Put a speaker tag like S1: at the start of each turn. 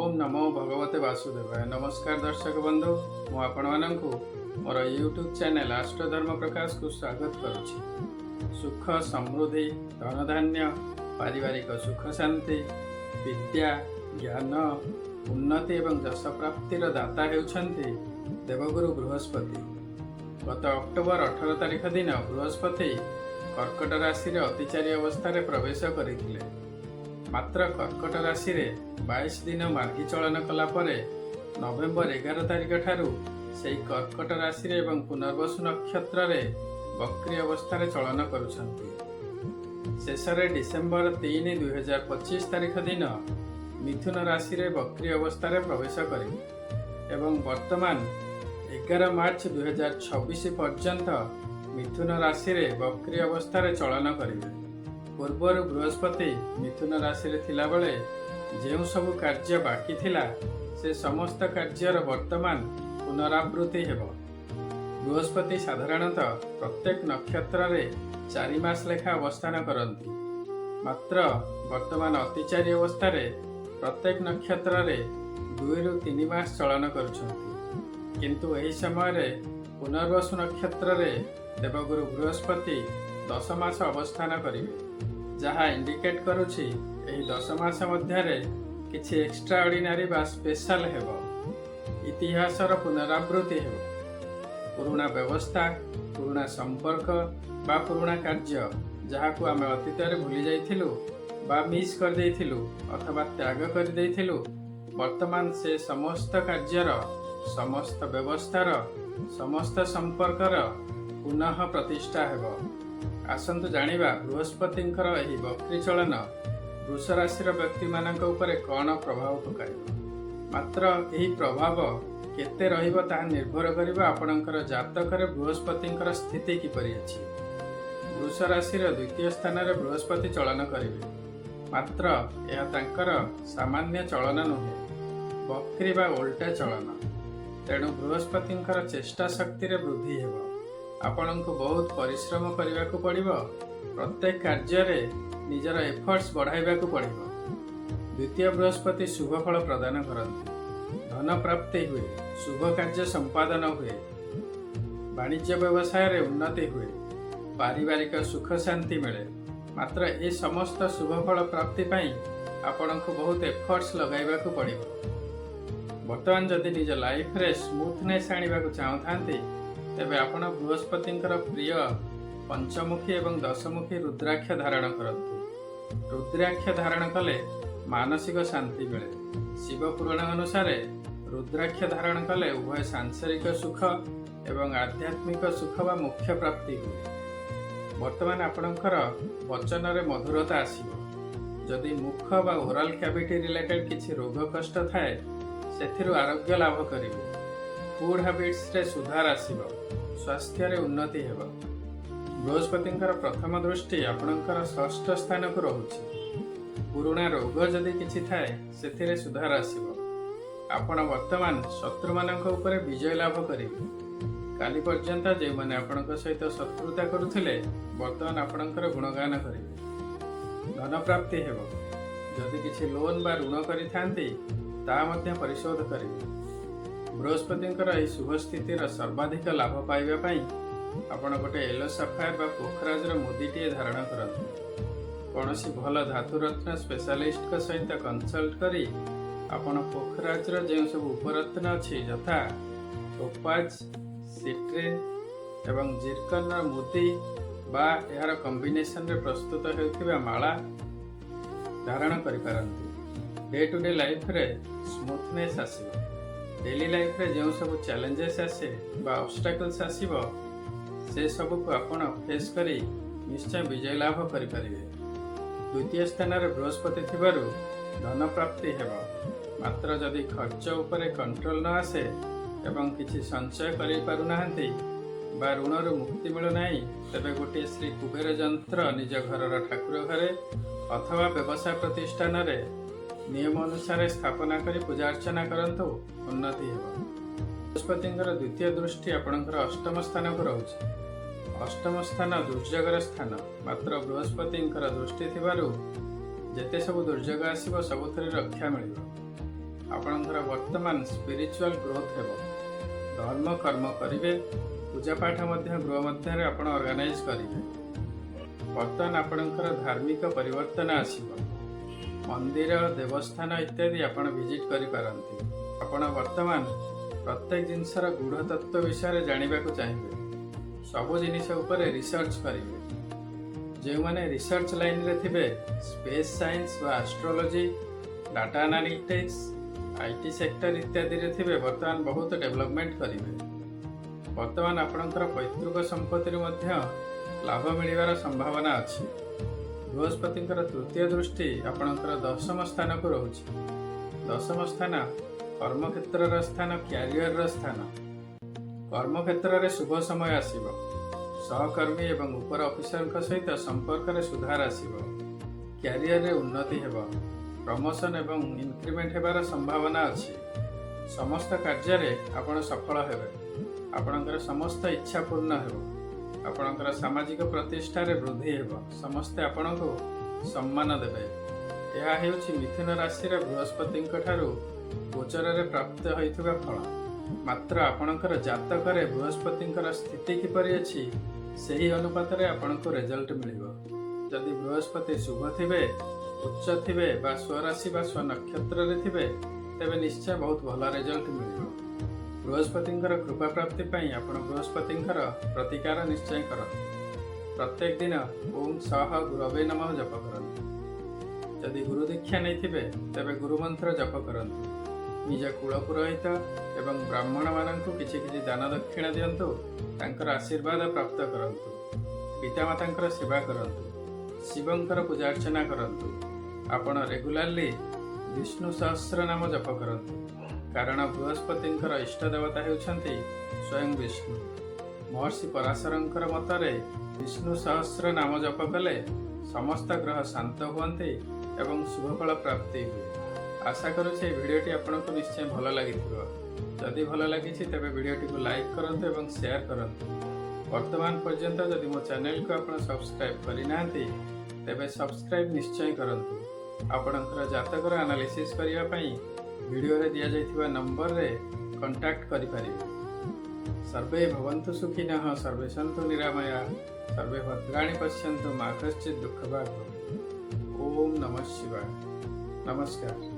S1: ओम नमो भगवते वासुदेवाय। नमस्कार दर्शक बंधु, मु आपको मोर यूट्यूब चैनल अष्टधर्म प्रकाश को स्वागत करुछि। सुख समृद्धि धन धान्य पारिवारिक सुख शांति विद्या ज्ञान उन्नति एवं यश प्राप्तिर दाता हेउछन्ति देवगुरु बृहस्पति। गत अक्टोबर 18 तारिख दिन बृहस्पति कर्कट राशि अतिचारी अवस्था प्रवेश करथिले। मात्र कर्कट राशि 22 दिन मार्गी चलन कला परे नवेम्बर 11 तारिख ठारू से कर्कट राशि एवं पुनर्वसु नक्षत्र वक्री अवस्था चलन करुछन्ति। शेषरे डिसेम्बर 3, 2025 तारिख दिन मिथुन राशि वक्री अवस्था प्रवेश करेंगे एवं वर्तमान 11 मार्च 2026 पर्यंत मिथुन राशि वक्री अवस्था चलन करेंगे। पूर्वर बृहस्पति मिथुन राशि थिला बेले जो सबु कार्य बाकी थिला से समस्त कार्यर वर्तमान पुनरावृत्ति हेब। बृहस्पति साधारणतः प्रत्येक नक्षत्र रे 4 मास लेखा अवस्थान करती। मात्र वर्तमान अतिचारी अवस्था प्रत्येक नक्षत्र रे 2 ରୁ 3 मास चलन करुछन्ति। किंतु एही समय रे पुनर्वसु नक्षत्र रे देवगुरु बृहस्पति 10 मास अवस्थान करिवे, जहाँ इंडिकेट करुछि एही 10 मास मध्यरे किछि एक्स्ट्रा ऑर्डिनरी बा स्पेशल हेबो। इतिहासर पुनरावृत्ति हेबो। पुराना व्यवस्था पुराना संपर्क बा पुराना कार्य जहाकू आमे अतीतरे भूली जाइथिलु बा मिस कर देइथिलु अथवा त्याग कर देइथिलु, वर्तमान से समस्त कार्यर समस्त व्यवस्थार समस्त संपर्कर पुनः प्रतिष्ठा हेबो। आसंतु जानिबा बृहस्पतिंकर एही वक्री चलन वृष राशि व्यक्ति मानक उपरे कौन प्रभाव पकाइब। मात्र एही प्रभाव केते रहिबो ताहा निर्भर करिबा आपणकर जातकरे बृहस्पतिंकर स्थिति किपरि अछि। वृष राशि द्वितीय स्थान रे बृहस्पति चलन करिवे, मात्र यह तांकर सामान्य चलन नुहे, वक्री बा उल्टा चलन। तेणु बृहस्पतिंकर चेष्टा शक्ति रे वृद्धि हेबो। आपनको बहुत परिश्रम करने को पड़िबो। प्रत्येक कार्य रे निजर एफर्ट्स बढ़ाइबाकू पड़िबो। द्वितीय बृहस्पति शुभ फल प्रदान करती। धन प्राप्ति हुए, शुभ कार्य संपादन हुए, वाणिज्य व्यवसाय रे उन्नति हुए, पारिवारिक सुख शांति मिले। मात्र ए समस्त शुभ फल प्राप्ति पाई आपनको बहुत एफर्ट्स लगाइबाकू पड़िबो। वर्तमान जदि निज लाइफ रे स्मूथनेस आनिबाकू चाहतांती तेबे आपण बृहस्पतिंकर प्रिय पंचमुखी एवं दशमुखी रुद्राक्ष धारण करती। रुद्राक्ष धारण कले मानसिक शांति मिले। शिव पुराण अनुसार रुद्राक्ष धारण कले उभय सांसारिक सुख एवं आध्यात्मिक सुख वा मुख्य प्राप्ति हुए। वर्तमान आपणकर वचन रे मधुरता आसीबो। जदि मुख वा ओराल कैविटी रिलेटेड किछि रोग कष्ट थाए सेथिरु आरोग्य लाभ करिवे। फूड हैबिट्स रे सुधार आसीबो, स्वास्थ्य रे उन्नति हेबो। बृहस्पतिंकर प्रथम दृष्टि आपणकर षष्ठ स्थान को रहुछि। पुराना रोग जदि किछि थाए सेथिरे सुधार आसीबो। आपण वर्तमान शत्रु मानक ऊपर विजय लाभ करिवे। काली पर्यंत जे माने आपणक सहित शत्रुता करुथिले वर्तमान आपणकर गुणगान करिवे। धन प्राप्ति हेबो। जदि किछि लोन बा ऋण करिथांती ता मध्य परिशोध करिवे। बृहस्पतिंकर एही शुभ स्थितिर सर्वाधिक लाभ पाइबा पई आपण गोटे येलो सफायर बा पोखराजर मुदीटीए धारण करंतु। कौनसी भल धातु रत्न स्पेशलिस्ट का सहित कंसल्ट करी आपण पोखराजर जो सब उपरत्न अछि यथा टोपाज, सिट्रिन एवं जिरकन मुदी बा यार कॉम्बिनेशन रे प्रस्तुत हेउथिबा माला धारण करि पारंती। डे टू डे लाइफ रे स्मूथनेस आसीबो। डेली लाइफ रे जो सब चैलेंजेस आसे बा ऑब्स्टेकल्स आसीबो से सब को आपण फेस करी निश्चय विजय लाभ करि परिबे। द्वितीय स्थान रे बृहस्पति थिबारु धन प्राप्ति हेबो। मात्र जदि खर्च उपरे कंट्रोल न आसे एवं किछि संचय करि पारु नाहंती बा ऋणरू मुक्ति मिलु नाही तेबे गोटे श्री कुबेर यंत्र निज घरर ठाकुर घरे अथवा व्यवसाय प्रतिष्ठान रे नियम अनुसार स्थापना करी पूजा अर्चना करंतु, उन्नति हेबो। बृहस्पतिंकर द्वितीय दृष्टि आपणकर अष्टम स्थान को रहुछि। अष्टम स्थान दुर्योगर स्थान। मात्र बृहस्पतिंकर दृष्टि थिबारु जेते सब दुर्योग आसीबो सबुथरे रक्षा मिलिबो। आपण ଆପଣଙ୍କର ବର୍ତ୍ତମାନ ସ୍ପିରିଚୁଆଲ ଗ୍ରୋଥ ହେବ। ଧର୍ମ କର୍ମ କରିବେ, ପୂଜାପାଠ ମଧ୍ୟ ଗୃହ ମଧ୍ୟରେ ଆପଣ ଅର୍ଗାନାଇଜ କରିବେ। ବର୍ତ୍ତମାନ ଆପଣଙ୍କର ଧାର୍ମିକ ପରିବର୍ତ୍ତନ ଆସିବ। ମନ୍ଦିର, ଦେବସ୍ଥାନ ଇତ୍ୟାଦି ଆପଣ ଭିଜିଟ୍ କରିପାରନ୍ତି। ଆପଣ ବର୍ତ୍ତମାନ ପ୍ରତ୍ୟେକ ଜିନିଷର ଗୂଢ଼ ତତ୍ତ୍ୱ ବିଷୟରେ ଜାଣିବାକୁ ଚାହିଁବେ। ସବୁ ଜିନିଷ ଉପରେ ରିସର୍ଚ୍ଚ କରିବେ। ଯେଉଁମାନେ ରିସର୍ଚ୍ଚ ଲାଇନରେ ଥିବେ, ସ୍ପେସ୍ ସାଇନ୍ସ ବା astrology, data analytics, IT sector ଇତ୍ୟାଦିରେ ଥିବେ, ବର୍ତ୍ତମାନ ବହୁତ ଡେଭଲପମେଣ୍ଟ କରିବେ। ବର୍ତ୍ତମାନ ଆପଣଙ୍କର ପୈତୃକ ସମ୍ପତ୍ତିରୁ ମଧ୍ୟ ଲାଭ ମିଳିବାର ସମ୍ଭାବନା ଅଛି। ବୃହସ୍ପତିଙ୍କର ତୃତୀୟ ଦୃଷ୍ଟି ଆପଣଙ୍କର ଦଶମ ସ୍ଥାନକୁ ରହୁଛି। ଦଶମ ସ୍ଥାନ କର୍ମକ୍ଷେତ୍ରର ସ୍ଥାନ, କ୍ୟାରିୟରର ସ୍ଥାନ। କର୍ମକ୍ଷେତ୍ରରେ ଶୁଭ ସମୟ ଆସିବ। ସହକର୍ମୀ ଏବଂ ଉପର ଅଫିସରଙ୍କ ସହିତ ସମ୍ପର୍କରେ ସୁଧାର ଆସିବ। କ୍ୟାରିୟରରେ ଉନ୍ନତି ହେବ। ପ୍ରମୋସନ ଏବଂ ଇନକ୍ରିମେଣ୍ଟ ହେବାର ସମ୍ଭାବନା ଅଛି। ସମସ୍ତ କାର୍ଯ୍ୟରେ ଆପଣ ସଫଳ ହେବେ। ଆପଣଙ୍କର ସମସ୍ତ ଇଚ୍ଛା ପୂର୍ଣ୍ଣ ହେବ। ଆପଣଙ୍କର ସାମାଜିକ ପ୍ରତିଷ୍ଠାରେ ବୃଦ୍ଧି ହେବ। ସମସ୍ତେ ଆପଣଙ୍କୁ ସମ୍ମାନ ଦେବେ। ଏହା ହେଉଛି ମିଥୁନ ରାଶିର ବୃହସ୍ପତିଙ୍କ ଠାରୁ ଗୋଚରରେ ପ୍ରାପ୍ତ ହୋଇଥିବା ଫଳ। ମାତ୍ର ଆପଣଙ୍କର ଜାତକରେ ବୃହସ୍ପତିଙ୍କର ସ୍ଥିତି କିପରି ଅଛି, ସେହି ଅନୁପାତରେ ଆପଣଙ୍କୁ ରେଜଲ୍ଟ ମିଳିବ। ଯଦି ବୃହସ୍ପତି ଶୁଭ ଥିବେ, ଉଚ୍ଚ ଥିବେ ବା ସ୍ୱରାଶି ବା ସ୍ୱନକ୍ଷତ୍ରରେ ଥିବେ, ତେବେ ନିଶ୍ଚୟ ବହୁତ ଭଲ ରେଜଲ୍ଟ ମିଳିବ। ବୃହସ୍ପତିଙ୍କର କୃପା ପ୍ରାପ୍ତି ପାଇଁ ଆପଣ ବୃହସ୍ପତିଙ୍କର ପ୍ରତିକାର ନିଶ୍ଚୟ କରନ୍ତୁ। ପ୍ରତ୍ୟେକ ଦିନ ଓಂ ସହ ଗୁରବେ ନମଃ ଜପ କରନ୍ତୁ। ଯଦି ଗୁରୁ ଦୀକ୍ଷା ନେଇଥିବେ, ତେବେ ଗୁରୁମନ୍ତ୍ର ଜପ କରନ୍ତୁ। ନିଜ କୁଳ ପୁରୋହିତ ଏବଂ ବ୍ରାହ୍ମଣମାନଙ୍କୁ କିଛି କିଛି ଦାନ ଦକ୍ଷିଣା ଦିଅନ୍ତୁ। ତାଙ୍କର ଆଶୀର୍ବାଦ ପ୍ରାପ୍ତ କରନ୍ତୁ। ପିତାମାତାଙ୍କର ସେବା କରନ୍ତୁ। ଶିବଙ୍କର ପୂଜା ଅର୍ଚ୍ଚନା କରନ୍ତୁ। ଆପଣ ରେଗୁଲାରଲି ବିଷ୍ଣୁ ସହସ୍ର ନାମ ଜପ କରନ୍ତୁ, କାରଣ ବୃହସ୍ପତିଙ୍କର ଇଷ୍ଟ ଦେବତା ହେଉଛନ୍ତି ସ୍ୱୟଂ ବିଷ୍ଣୁ। ମହର୍ଷି ପରାଶରଙ୍କର ମତରେ ବିଷ୍ଣୁ ସହସ୍ର ନାମ ଜପ କଲେ ସମସ୍ତ ଗ୍ରହ ଶାନ୍ତ ହୁଅନ୍ତି ଏବଂ ଶୁଭଫଳ ପ୍ରାପ୍ତି ହୁଏ। ଆଶା କରୁଛି ଏହି ଭିଡ଼ିଓଟି ଆପଣଙ୍କୁ ନିଶ୍ଚୟ ଭଲ ଲାଗିଥିବ। ଯଦି ଭଲ ଲାଗିଛି ତେବେ ଭିଡ଼ିଓଟିକୁ ଲାଇକ୍ କରନ୍ତୁ ଏବଂ ସେୟାର କରନ୍ତୁ। ବର୍ତ୍ତମାନ ପର୍ଯ୍ୟନ୍ତ ଯଦି ମୋ ଚ୍ୟାନେଲକୁ ଆପଣ ସବସ୍କ୍ରାଇବ୍ କରିନାହାନ୍ତି, ତେବେ ସବସ୍କ୍ରାଇବ୍ ନିଶ୍ଚୟ କରନ୍ତୁ। ଆପଣଙ୍କର ଜାତକର ଆନାଲିସିସ୍ କରିବା ପାଇଁ ଭିଡ଼ିଓରେ ଦିଆଯାଇଥିବା ନମ୍ବରରେ କଣ୍ଟାକ୍ଟ କରିପାରିବେ। ସର୍ବେ ଭବନ୍ତୁ ସୁଖିନଃ, ସର୍ବେ ସନ୍ତୁ ନିରାମୟା, ସର୍ବେ ଭଦ୍ରାଣି ପଶ୍ୟନ୍ତୁ, ମା କଶ୍ଚିତ୍ ଦୁଃଖଭାଗ୍ ଭବେତ୍। ଓମ୍ ନମଃ ଶିବାୟ। ନମସ୍କାର।